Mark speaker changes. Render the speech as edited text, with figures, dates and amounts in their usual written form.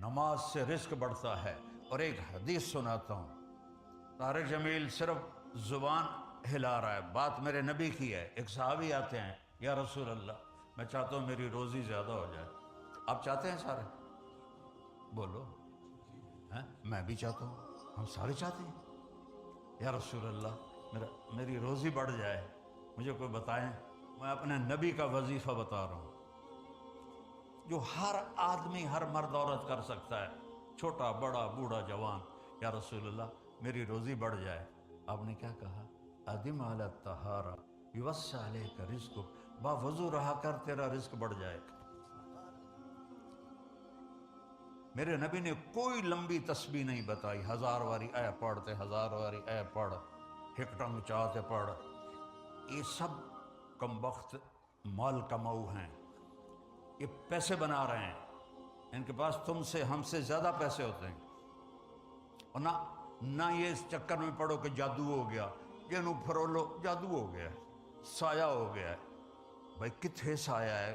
Speaker 1: نماز سے رزق بڑھتا ہے۔ اور ایک حدیث سناتا ہوں، طارق جمیل صرف زبان ہلا رہا ہے، بات میرے نبی کی ہے۔ ایک صحابی آتے ہیں، یا رسول اللہ میں چاہتا ہوں میری روزی زیادہ ہو جائے۔ آپ چاہتے ہیں سارے؟ بولو۔ میں بھی چاہتا ہوں، ہم سارے چاہتے ہیں۔ یا رسول اللہ میری روزی بڑھ جائے، مجھے کوئی بتائیں۔ میں اپنے نبی کا وظیفہ بتا رہا ہوں جو ہر آدمی، ہر مرد عورت کر سکتا ہے، چھوٹا بڑا بوڑھا جوان۔ یا رسول اللہ میری روزی بڑھ جائے۔ آپ نے کیا کہا؟ ادم علی الطہارہ یوسع علیک رزقک، با وضو رہا کر تیرا رزق بڑھ جائے گا۔ میرے نبی نے کوئی لمبی تسبیح نہیں بتائی، 1000 واری اے پڑھتے، 1000 واری اے پڑھ، ہکٹنگ چاہتے پڑھ۔ یہ سب کم وقت مال کماؤ ہیں، یہ پیسے بنا رہے ہیں، ان کے پاس تم سے ہم سے زیادہ پیسے ہوتے ہیں۔ اور نہ یہ اس چکر میں پڑو کہ جادو ہو گیا، یہ نو پھرولو جادو ہو گیا ہے، سایہ ہو گیا ہے۔ بھائی کتھے سایہ ہے؟